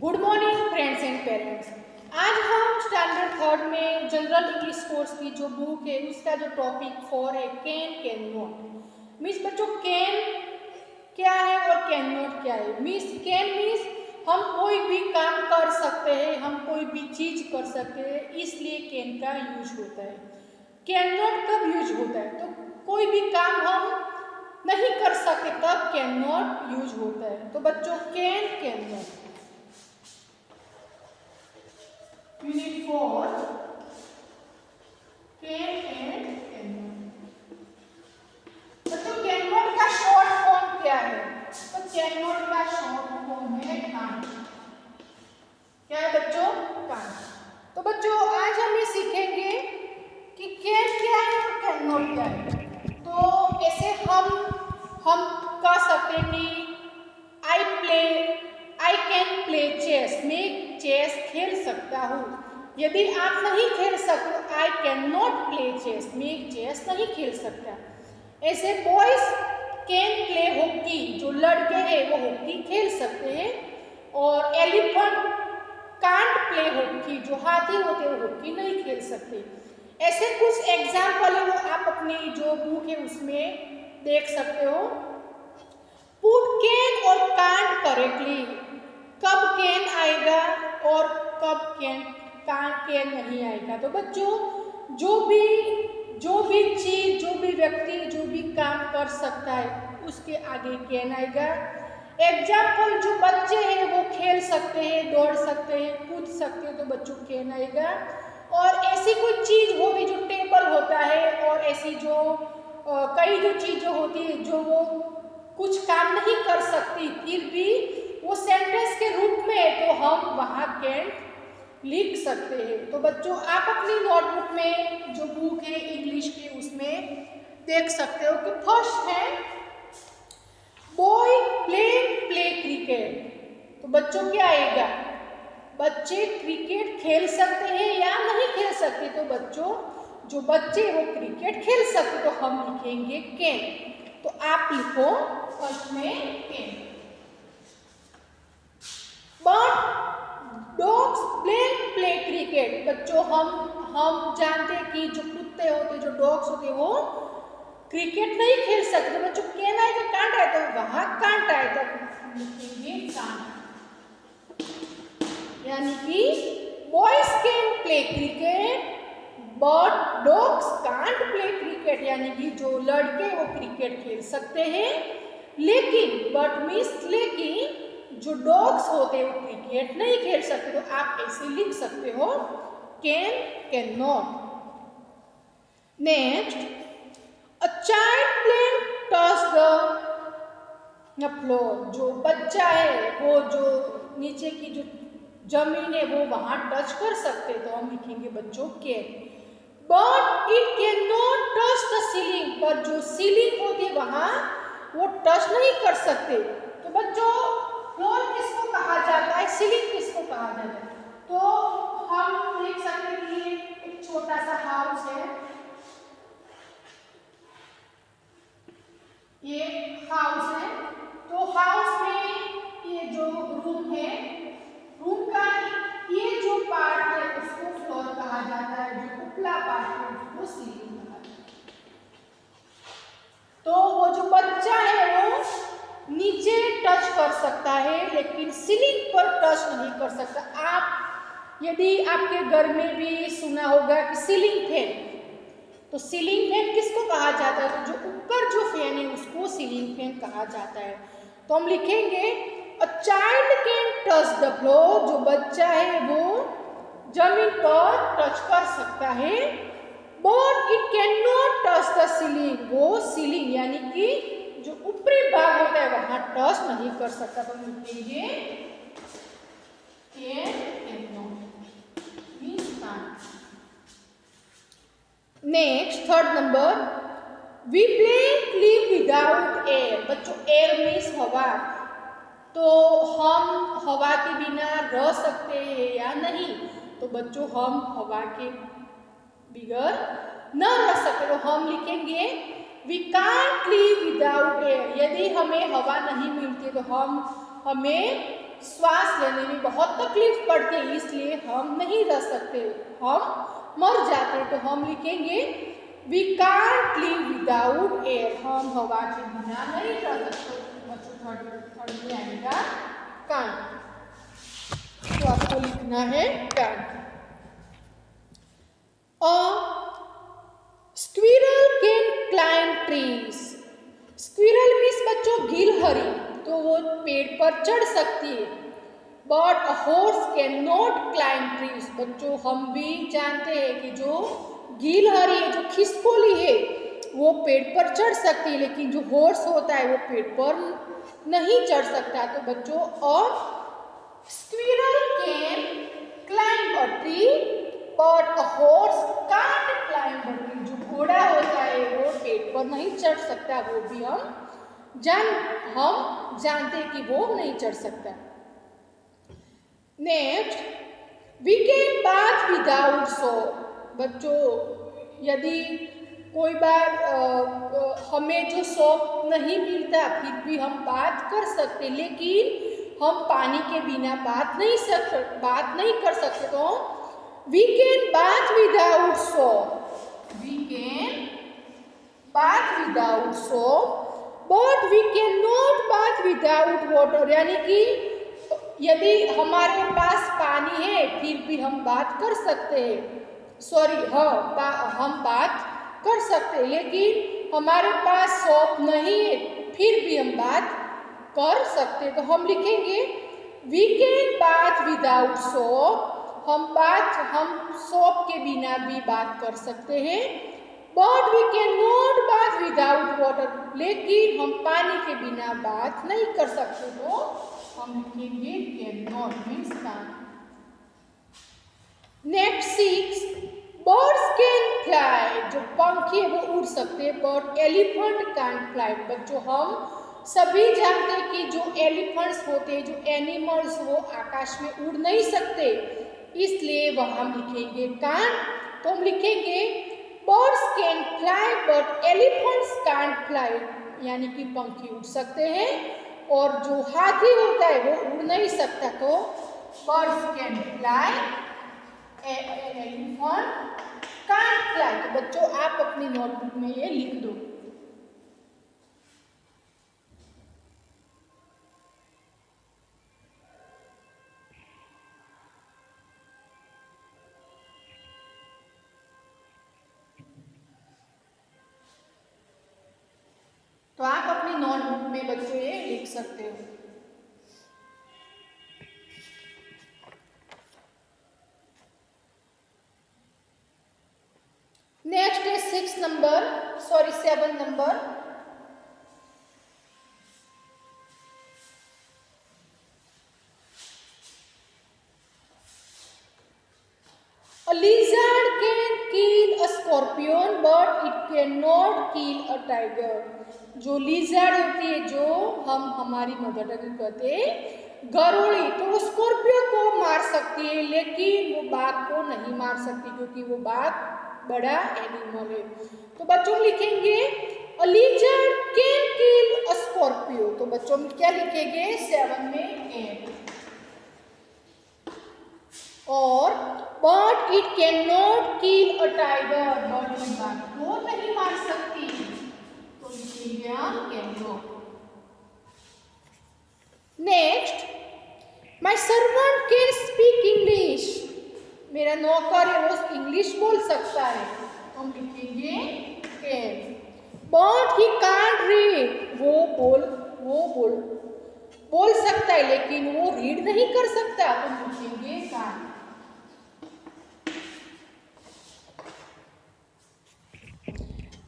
Good morning friends and parents. आज हम standard third में जनरल इंग्लिश कोर्स की जो बुक है उसका जो टॉपिक 4 है कैन नॉट। मीन्स बच्चों कैन क्या है और कैन नॉट क्या है। मीन्स कैन मीन्स हम कोई भी काम कर सकते हैं, हम कोई भी चीज कर सकते हैं, इसलिए कैन का यूज होता है। कैन नॉट कब यूज होता है? तो कोई भी काम हम नहीं कर सकते तब कैन नॉट यूज होता है। तो बच्चों can not unit 4 can and can not. बच्चों कैन नॉट का शॉर्ट फॉर्म क्या है? तो कैन नॉट का शॉर्ट फॉर्म है कांट। क्या है बच्चों? कांट। तो बच्चों आज हम ये सीखेंगे कि कैन क्या है और कैन नॉट क्या है। तो ऐसे हम कह सकते हैं कि आई कैन प्ले चेस, मैं चेस खेल सकता हूँ। यदि आप नहीं खेल सकते I can not play chess, मैं चेस नहीं खेल सकता। ऐसे बॉयज कैन प्ले हॉकी, जो लड़के हैं वो हॉकी खेल सकते हैं। और एलिफेंट कांट प्ले हॉकी, जो हाथी होते हैं वो हॉकी नहीं खेल सकते। ऐसे कुछ एग्जाम्पल है वो आप अपनी जो बुक है उसमें देख सकते हो। पुट कैन और कांट करेक्टली, कब कैन आएगा और कब कैन नहीं आएगा। तो बच्चों जो भी चीज, जो भी व्यक्ति जो भी काम कर सकता है उसके आगे कैन आएगा। एग्जाम्पल जो बच्चे हैं वो खेल सकते हैं, दौड़ सकते हैं, कूद सकते हैं, तो बच्चों कैन आएगा। और ऐसी कोई चीज होगी जो टेबल होता है और ऐसी जो कई जो चीजें होती है जो वो कुछ काम नहीं कर सकती फिर भी वो सेंटेंस के रूप में है, तो हम वहां कैन लिख सकते हैं। तो बच्चों आप अपनी नोटबुक में जो बुक है इंग्लिश की उसमें देख सकते हो कि फर्स्ट है बॉय प्ले क्रिकेट। तो बच्चों क्या आएगा? बच्चे क्रिकेट खेल सकते हैं या नहीं खेल सकते। तो बच्चों जो बच्चे वो क्रिकेट खेल सकते, तो हम लिखेंगे कैन। तो आप लिखो फर्स्ट में can. But dogs play cricket. बच्चों हम जानते हैं कि जो कुत्ते होते, जो डॉग्स होते वो क्रिकेट नहीं खेल सकते। बच्चों कैन आएगा, कांट आए, तो वहां कांट आए, तो लिखेंगे कांट। यानी कि boys can play cricket but dogs can't play cricket. यानी कि जो लड़के वो क्रिकेट खेल सकते हैं लेकिन बट मीन्स लेकिन जो डॉग्स होते हैं वो क्रिकेट नहीं खेल सकते। तो आप ऐसे लिख सकते हो can not. Next, a child playing touch the floor. जो बच्चा है वो जो नीचे की जो जमीन है वो वहां टच कर सकते, तो हम लिखेंगे बच्चों can. But it can not touch the ceiling, पर जो सीलिंग होती है वहां वो टच नहीं कर सकते। तो बच्चों फ्लोर किसको कहा जाता है, सीलिंग किसको कहा जाता है? तो हम देख सकते हैं कि ये एक छोटा सा हाउस है, ये हाउस है। तो हाउस में ये जो रूम है, रूम का ये जो पार्ट है उसको फ्लोर कहा जाता है, जो उपला पार्ट है उसको सीलिंग कहा जाता है। तो वो जो बच्चा है वो नीचे टच कर सकता है लेकिन सीलिंग पर टच नहीं कर सकता। आप यदि आपके घर में भी सुना होगा कि सीलिंग फैन, तो सीलिंग फैन किसको कहा जाता है? तो जो ऊपर जो फैन है उसको सीलिंग फैन कहा जाता है। तो हम लिखेंगे a child can touch the floor, जो बच्चा है वो जमीन पर टच कर सकता है। But it can not touch the ceiling, वो सीलिंग यानी कि जो ऊपरी भाग होता है वहां टच नहीं कर सकता। तो लिखेंगे can not means can't. Next third number, we plane live without air. बच्चों एयर मीन्स हवा, तो हम हवा के बिना रह सकते हैं या नहीं? तो बच्चों हम हवा के बिगर न रह सकते, तो हम लिखेंगे we can't live without air. यदि हमें हवा नहीं मिलती तो हमें श्वास लेने में बहुत तकलीफ पड़ती है, इसलिए हम नहीं रह सकते, हम मर जाते हैं। तो हम लिखेंगे we can't live without air, हम हवा के बिना नहीं रह सकते। बच्चों थर्ड में आएगा कांट, तो आपको लिखना है can't. Squirrel can climb trees, squirrel means बच्चों गिलहरी, तो वो पेड़ पर चढ़ सकती है। But a horse can not climb trees, बच्चों हम भी जानते हैं कि जो गिलहरी है, जो खिसकोली है, वो पेड़ पर चढ़ सकती है, लेकिन जो हॉर्स होता है वो पेड़ पर नहीं चढ़ सकता। तो बच्चों और squirrel can climb a tree but a horse can't climb a tree, जो घोड़ा होता है वो पेड़ पर नहीं चढ़ सकता, वो भी हम जानते हैं कि वो नहीं चढ़ सकता। Next, we can bath without soap, बच्चों यदि कोई बार हमें जो सोप नहीं मिलता फिर भी हम बात कर सकते, लेकिन हम पानी के बिना बात नहीं कर सकते। तो we can bath without soap, we can bath without soap but we can not bath without water, यानी कि यदि हमारे पास पानी है फिर भी हम बात कर सकते हैं, हम बात कर सकते हैं, लेकिन हमारे पास सोप नहीं है फिर भी हम बात कर सकते हैं। तो हम लिखेंगे we can bath without soap, हम सोप के बिना भी बात कर सकते हैं। But we can not bath without water, लेकिन हम पानी के बिना बात नहीं कर सकते। तो हम लिखेंगे can not means can't. Next 6, birds can fly, जो पंखी है वो उड़ सकते हैं, बट एलिफेंट कांट फ्लाई, बच्चों हम सभी जानते हैं कि जो एलिफेंट्स होते हैं, जो एनिमल्स, वो आकाश में उड़ नहीं सकते, इसलिए वह हम लिखेंगे कांट। तो हम लिखेंगे birds can fly but elephants can't fly, यानी कि पंखी उड़ सकते हैं और जो हाथी होता है वो उड़ नहीं सकता। तो birds can fly, elephant can't fly. तो बच्चों आप अपनी नोटबुक में ये लिख दो। तो आप अपनी नोटबुक में बच्चों ये लिख सकते हो। नेक्स्ट है 7 number. A lizard can kill a scorpion but it cannot kill a tiger, जो लिजर्ड होती है, जो हम हमारी मदर टंग में कहते हैं गरोली, तो स्कॉर्पियो को मार सकती है लेकिन वो बाघ को नहीं मार सकती, क्योंकि वो बाघ बड़ा एनिमल है। तो बच्चों लिखेंगे a lizard can kill a scorpio, तो बच्चों में क्या लिखेंगे 7 में 8, और but it cannot kill a tiger, but ये बाघ को नहीं मार सकती, तो लिखेंगे हम cannot। Next, my servant can speak English, मेरा नौकर है वो इंग्लिश बोल सकता है, तो हम लिखेंगे can। but he can't read, वो बोल सकता है लेकिन वो रीड नहीं कर सकता, तो हम लिखेंगे can't।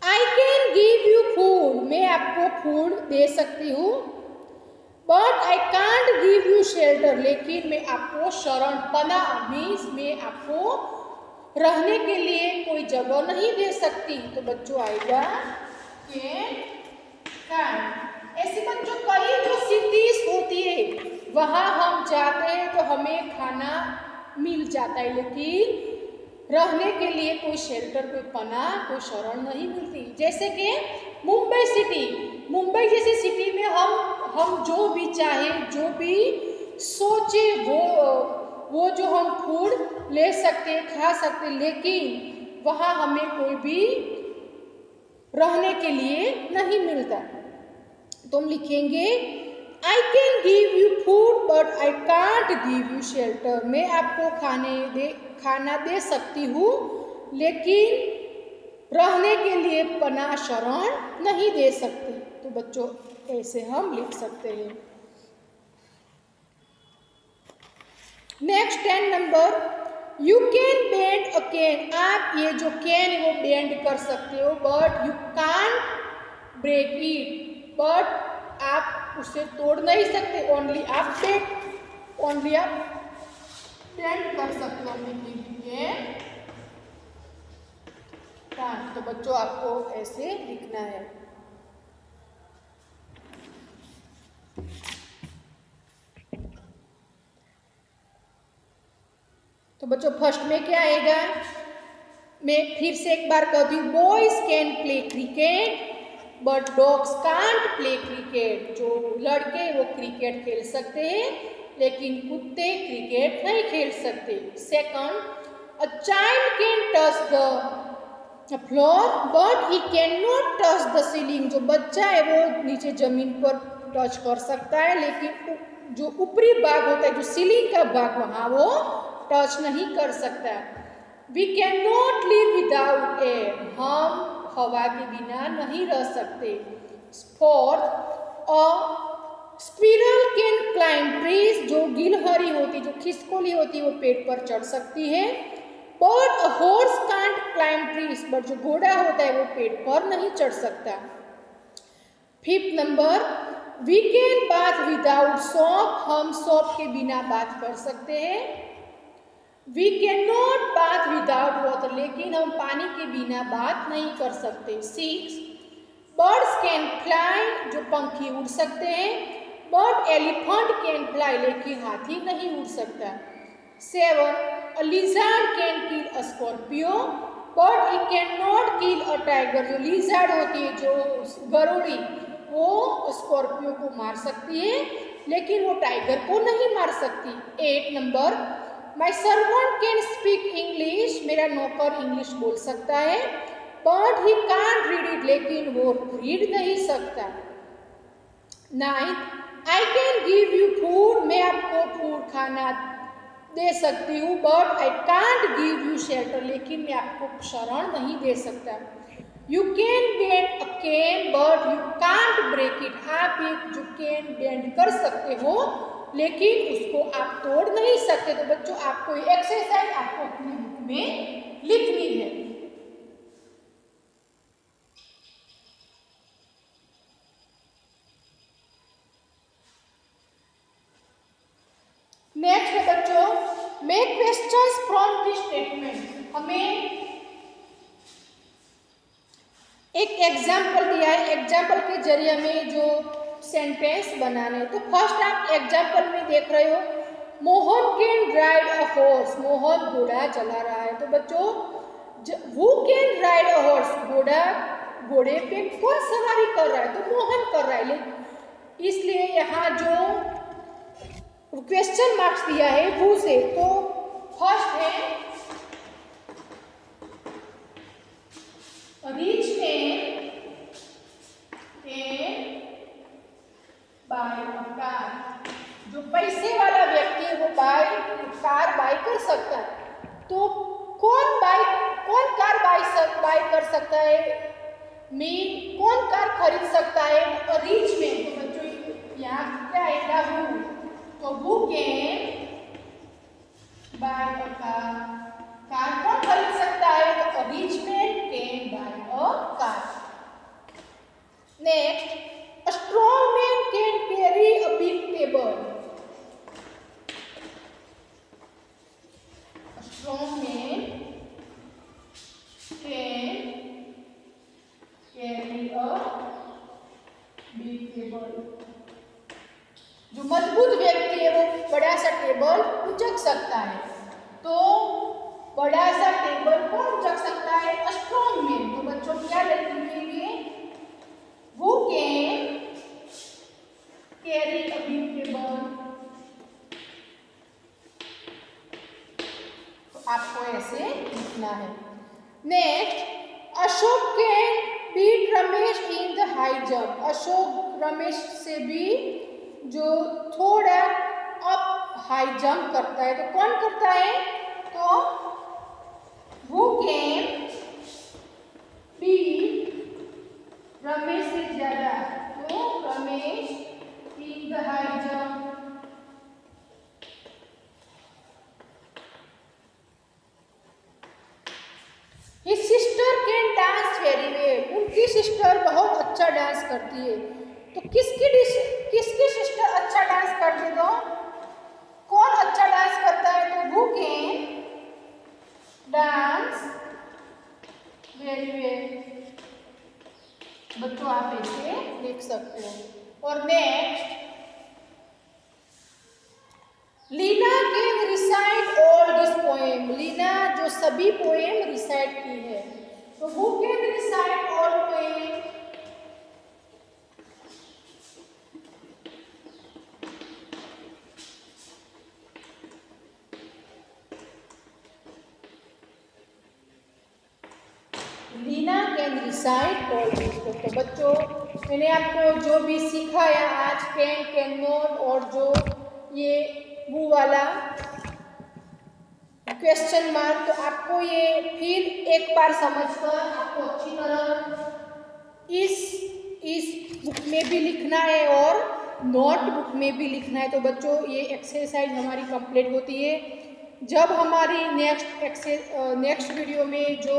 I can give you food, मैं आपको फूड दे सकती हूँ, but I can't give you shelter, लेकिन मैं आपको शरण पनाह मीन्स मैं आपको रहने के लिए कोई जगह नहीं दे सकती, तो बच्चों आएगा कैन कांट। ऐसे बच्चों कई जो सिटीज होती है वहाँ हम जाते हैं तो हमें खाना मिल जाता है, लेकिन रहने के लिए कोई शेल्टर, कोई पनाह, कोई शरण नहीं मिलती। जैसे कि मुंबई जैसी सिटी में हम जो भी चाहे, जो भी सोचे वो जो हम फूड ले सकते खा सकते, लेकिन वहाँ हमें कोई भी रहने के लिए नहीं मिलता। तो हम लिखेंगे आई can give you food but I can't give you shelter. मैं आपको खाना दे सकती हूँ, लेकिन रहने के लिए पनाह शरण नहीं दे सकती। तो बच्चों ऐसे हम लिख सकते हैं। Next 10 number, you can bend a can. आप ये जो कैन है वो बेंड कर सकते हो, but you can't break it. But आप उसे तोड़ नहीं सकते, ओनली आप बेंड कर सकते हो। तो बच्चों आपको ऐसे लिखना है। तो बच्चों फर्स्ट में क्या आएगा, मैं फिर से एक बार कहती हूँ, boys can play cricket but dogs can't play cricket. जो लड़के वो क्रिकेट खेल सकते हैं, लेकिन कुत्ते क्रिकेट नहीं खेल सकते। Second, a child can touch the floor but he can not touch the ceiling. जो बच्चा है वो नीचे जमीन पर टच कर सकता है, लेकिन जो ऊपरी भाग होता है, जो सीलिंग का भाग, वहाँ वो टच नहीं कर सकता। We can not live without air. हम हवा के बिना नहीं रह सकते। Fourth, a squirrel can climb trees. जो गिलहरी होती, जो खिसकोली होती, वो पेड़ पर चढ़ सकती है। But a horse can't climb trees. But जो घोड़ा होता है वो पेड़ पर नहीं चढ़ सकता। Fifth number, we can bath without soap. हम सोप के बिना बात कर सकते हैं। We can not bath without water. लेकिन हम पानी के बिना बात नहीं कर सकते। Six, birds can fly. जो पंखी उड़ सकते हैं। But elephant can fly. लेकिन हाथी नहीं उड़ सकता। Seven, a lizard can kill a scorpio but it can not kill a tiger. जो लिजर्ड होती है, जो गरुड़ी, वो स्कॉर्पियो को मार सकती है, लेकिन वो टाइगर को नहीं मार सकती। 8 number, my servant can speak English. मेरा नौकर इंग्लिश बोल सकता है, but he can't read it. लेकिन वो रीड नहीं सकता। 9, I can give you food. मैं आपको फूड खाना दे सकती हूँ, but I can't give you shelter. लेकिन मैं आपको शरण नहीं दे सकता। You can bend a can but you can't break it. आप एक जो कैन बेंड कर सकते हो, लेकिन उसको आप तोड़ नहीं सकते। तो बच्चों आपको ये एक्सरसाइज आपको अपनी बुक में लिखनी है। नेक्स्ट है बच्चों, make questions from this statement. हमें एक एग्जाम्पल दिया है, एग्जाम्पल के जरिए हमें जो सेंटेंस बनाने। तो फर्स्ट आप एग्जाम्पल में देख रहे हो, Mohan can ride a horse. Mohan घोड़ा चला रहा है। तो बच्चों who can ride a horse. घोड़े पे कौन सवारी कर रहा है, तो मोहन कर रहा है। लेकिन इसलिए यहाँ जो क्वेश्चन मार्क्स दिया है हु से, तो फर्स्ट है rich man can buy a car. जो पैसे वाला व्यक्ति है वो कार बाय कर सकता है। तो कौन कार बाय कर सकता है, कौन कार खरीद सकता है, और रिच मैन। तो बच्चों यहाँ क्या आएगा, हु। तो who can buy a car कौन खरीद सकता है, तो rich man can buy a car. Next, a strong man can carry a big table. A strong man can carry a big table. जो मजबूत व्यक्ति है वो बड़ा सा टेबल उचक सकता है। तो बड़ा सा टेबल कौन उचक सकता है, a strong man। तो बच्चों क्या लिखेंगे, who can carry a big table, आपको ऐसे लिखना है। Next, Ashok can beat Ramesh in the high jump. Ashok Ramesh से भी जो थोड़ा अप हाई जंप करता है, तो कौन करता है? तो हु कैन बीट रमेश से ज्यादा, तो Ramesh in the high jump. His sister can dance very well. उनकी सिस्टर बहुत अच्छा डांस करती है। तो किसकी सिस्टर अच्छा डांस करती है? तो कौन अच्छा डांस करता है? तो who can dance very well। बच्चों आप ऐसे लिख सकते हो। और next, Leena can recite all this poem. Leena जो सभी पोएम रिसाइट की है, तो who can recite all poem? Leena can recite all this poem. तो बच्चों मैंने आपको जो भी सिखाया आज, कैन, कैन नॉट और जो ये वो वाला क्वेश्चन मार्क, तो आपको ये फिर एक बार समझकर आपको अच्छी तरह इस बुक में भी लिखना है और नोट बुक में भी लिखना है। तो बच्चों ये एक्सरसाइज हमारी कंप्लीट होती है। जब हमारी नेक्स्ट वीडियो में जो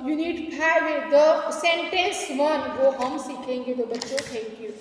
यूनिट 5 है द सेंटेंस 1 वो हम सीखेंगे। तो बच्चों थैंक यू।